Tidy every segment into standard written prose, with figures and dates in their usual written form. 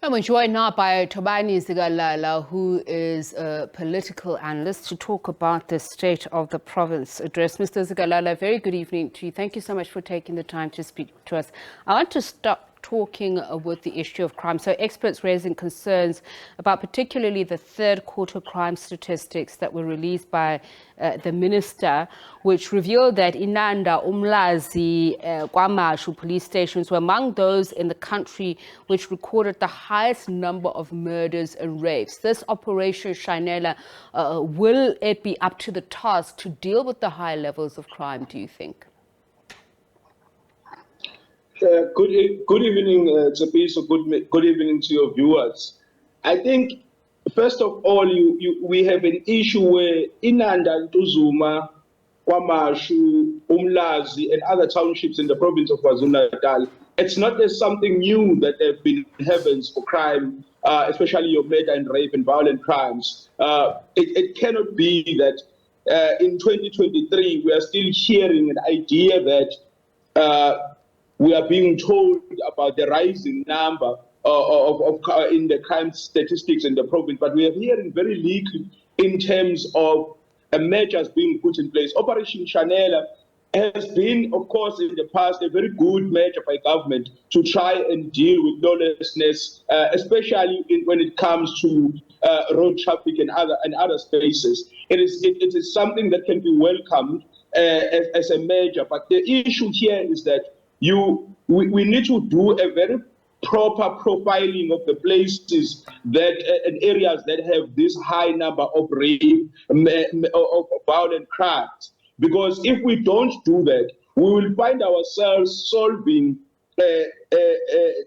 I'm joined now by Thobani Zikalala, who is a political analyst, to talk about the State of the Province address. Mr. Zikalala, very good evening to you. Thank you so much for taking the time to speak to us. I want to start talking with the issue of crime. So experts raising concerns about particularly the third quarter crime statistics that were released by the minister, which revealed that Inanda, Umlazi, KwaMashu police stations were among those in the country which recorded the highest number of murders and rapes. This Operation Shanela, will it be up to the task to deal with the high levels of crime, do you think? Good evening, Tsepiso. Good evening to your viewers. I think, first of all, we have an issue where Inanda, Ntuzuma, KwaMashu, Umlazi, and other townships in the province of KwaZulu-Natal, it's not just something new that there have been heavens for crime, especially your murder and rape and violent crimes. It cannot be that in 2023 we are still hearing an idea that we are being told about the rising number of in the crime statistics in the province, but we are hearing very little in terms of measures being put in place. Operation Shanela has been, of course, in the past, a very good measure by government to try and deal with lawlessness, especially when it comes to road traffic and other spaces. It is something that can be welcomed as a measure, but the issue here is that we need to do a very proper profiling of the places that and areas that have this high number of rape, of violent crimes. Because if we don't do that, we will find ourselves solving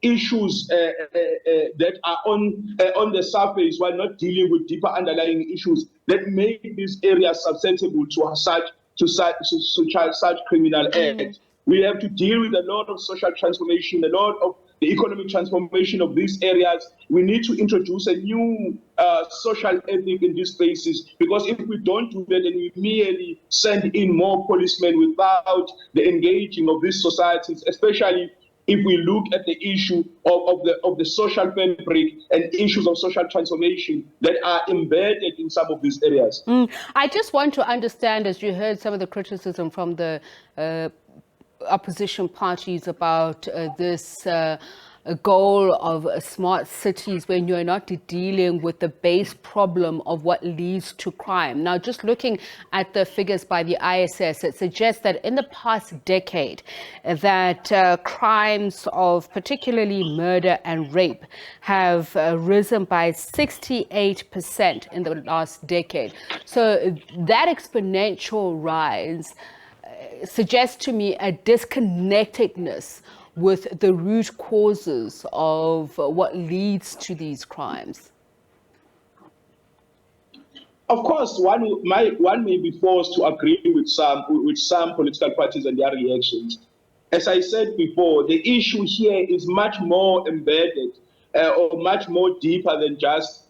issues that are on the surface while not dealing with deeper underlying issues that make these areas susceptible to such criminal acts. We have to deal with a lot of social transformation, a lot of the economic transformation of these areas. We need to introduce a new social ethic in these spaces, because if we don't do that, then we merely send in more policemen without the engaging of these societies, especially if we look at the issue of the social fabric and issues of social transformation that are embedded in some of these areas. I just want to understand, as you heard some of the criticism from the opposition parties about this goal of smart cities when you're not dealing with the base problem of what leads to crime. Now, just looking at the figures by the ISS, it suggests that in the past decade that crimes of particularly murder and rape have risen by 68% in the last decade. So that exponential rise suggests to me a disconnectedness with the root causes of what leads to these crimes. Of course, one may be forced to agree with some political parties and their reactions. As I said before, the issue here is much more embedded or much more deeper than just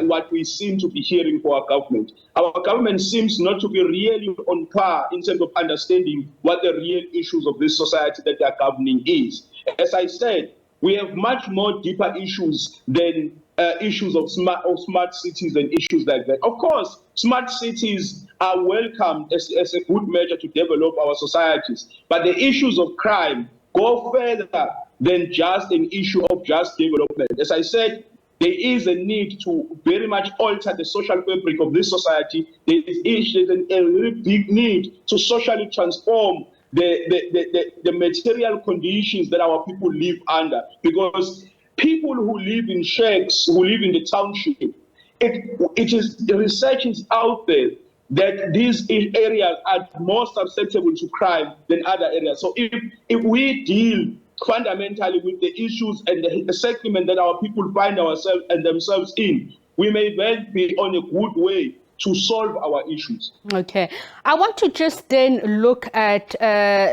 what we seem to be hearing for our government. Our government seems not to be really on par in terms of understanding what the real issues of this society that they are governing is. As I said, we have much more deeper issues than issues of smart cities and issues like that. Of course, smart cities are welcomed as a good measure to develop our societies, but the issues of crime go further than just an issue of just development. As I said, there is a need to very much alter the social fabric of this society. There is a very big need to socially transform the material conditions that our people live under. Because people who live in shacks, who live in the township, the research is out there that these areas are more susceptible to crime than other areas. So if we deal fundamentally with the issues and the settlement that our people find ourselves and themselves in, we may well be on a good way to solve our issues. Okay. I want to just then look at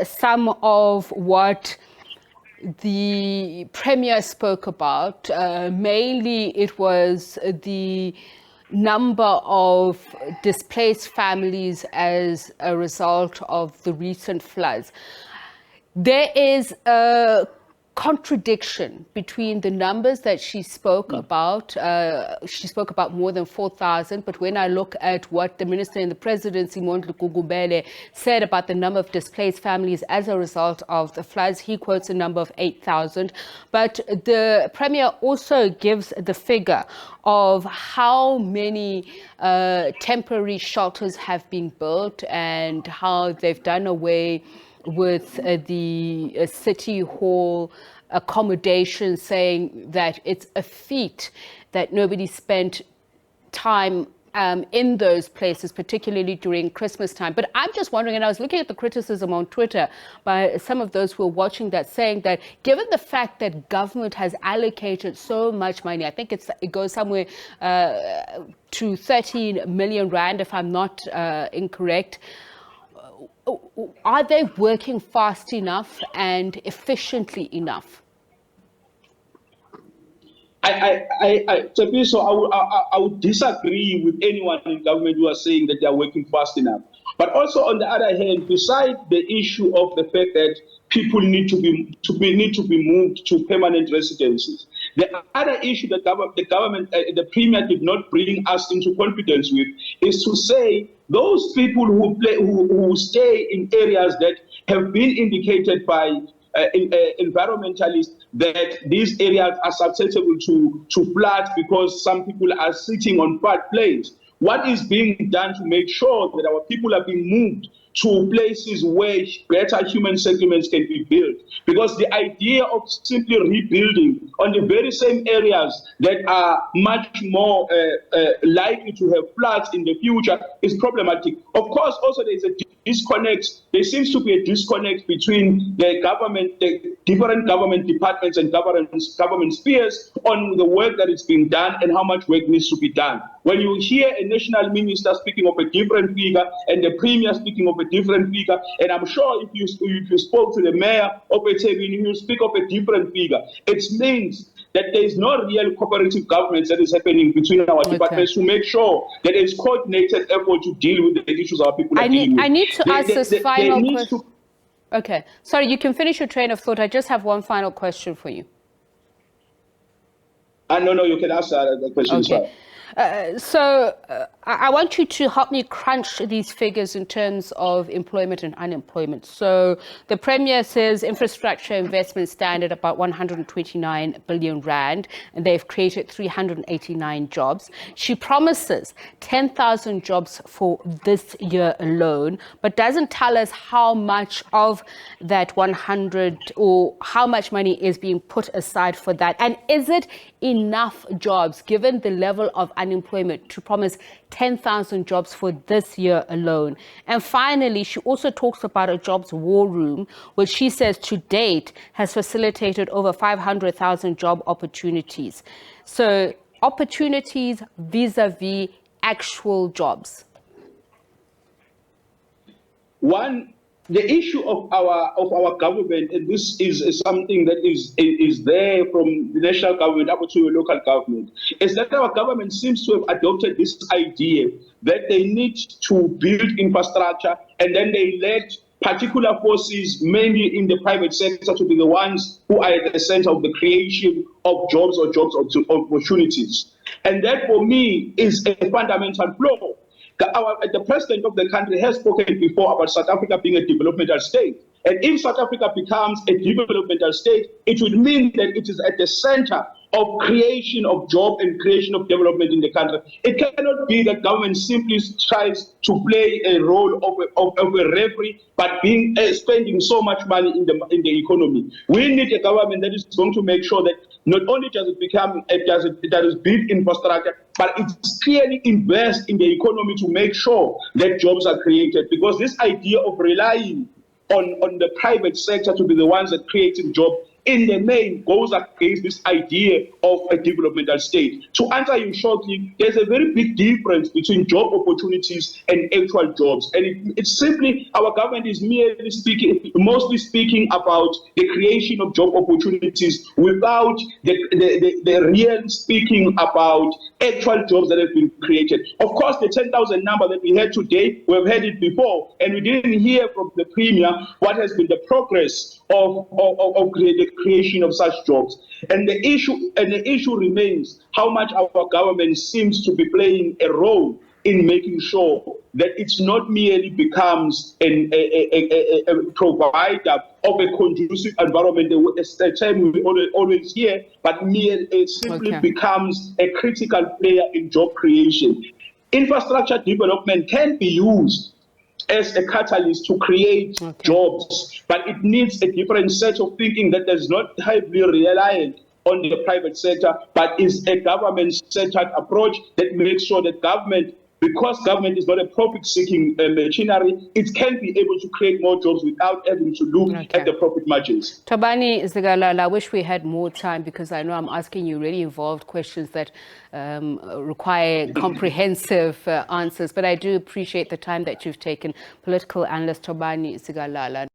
some of what the Premier spoke about. Mainly it was the number of displaced families as a result of the recent floods. There is a contradiction between the numbers that she spoke about. She spoke about more than 4,000, but when I look at what the Minister in the Presidency, Mondli Gugubele, said about the number of displaced families as a result of the floods, he quotes a number of 8,000. But the Premier also gives the figure of how many temporary shelters have been built and how they've done away with the City Hall accommodation, saying that it's a feat that nobody spent time in those places, particularly during Christmas time. But I'm just wondering, and I was looking at the criticism on Twitter by some of those who are watching that, saying that given the fact that government has allocated so much money, I think it goes somewhere to 13 million rand, if I'm not incorrect, are they working fast enough and efficiently enough? So I would disagree with anyone in government who are saying that they are working fast enough. But also, on the other hand, besides the issue of the fact that people need to be moved to permanent residences, the other issue that the Premier did not bring us into confidence with is to say those people who stay in areas that have been indicated by environmentalists that these areas are susceptible to floods because some people are sitting on floodplains. What is being done to make sure that our people are being moved to places where better human settlements can be built? Because the idea of simply rebuilding on the very same areas that are much more likely to have floods in the future is problematic. Of course, also there is a disconnect. There seems to be a disconnect between the government, the different government departments and government spheres on the work that is being done and how much work needs to be done. When you hear a national minister speaking of a different figure and the Premier speaking of a different figure, and I'm sure if you spoke to the mayor of eThekwini, he will speak of a different figure. It means that there is no real cooperative government that is happening between our departments to make sure that there is coordinated effort to deal with the issues our people are dealing with. I need to ask this final question. Okay. Sorry, you can finish your train of thought. I just have one final question for you. No, you can ask the question as well. I want you to help me crunch these figures in terms of employment and unemployment. So the Premier says infrastructure investments stand at about 129 billion rand, and they've created 389 jobs. She promises 10,000 jobs for this year alone, but doesn't tell us how much of that 100 or how much money is being put aside for that. And is it enough jobs given the level of unemployment to promise 10,000 jobs for this year alone? And finally, she also talks about a jobs war room, which she says to date has facilitated over 500,000 job opportunities. So opportunities vis-a-vis actual jobs. The issue of our government, and this is something that is there from the national government up to the local government, is that our government seems to have adopted this idea that they need to build infrastructure and then they let particular forces, mainly in the private sector, to be the ones who are at the center of the creation of jobs or job opportunities. And that, for me, is a fundamental flaw. The president of the country has spoken before about South Africa being a developmental state. And if South Africa becomes a developmental state, it would mean that it is at the center of creation of job and creation of development in the country. It cannot be that government simply tries to play a role of a referee, but spending so much money in the economy. We need a government that is going to make sure that not only does it build infrastructure, but it clearly invest in the economy to make sure that jobs are created. Because this idea of relying on the private sector to be the ones that creating jobs in the main goes against this idea of a developmental state. To answer you shortly, there's a very big difference between job opportunities and actual jobs. And it's simply, our government is mostly speaking about the creation of job opportunities without the real speaking about actual jobs that have been created. Of course, the 10,000 number that we had today, we've had it before, and we didn't hear from the Premier what has been the progress of the creation of such jobs. And the issue remains how much our government seems to be playing a role in making sure that it's not merely becomes a provider of a conducive environment, a term we always hear, but it simply becomes a critical player in job creation. Infrastructure development can be used as a catalyst to create jobs, but it needs a different set of thinking that does not heavily reliant on the private sector, but is a government-centered approach that makes sure that government, because government is not a profit-seeking machinery, it can be able to create more jobs without having to look at the profit margins. Thobani Zikalala, I wish we had more time because I know I'm asking you really involved questions that require comprehensive answers, but I do appreciate the time that you've taken. Political analyst Thobani Zikalala.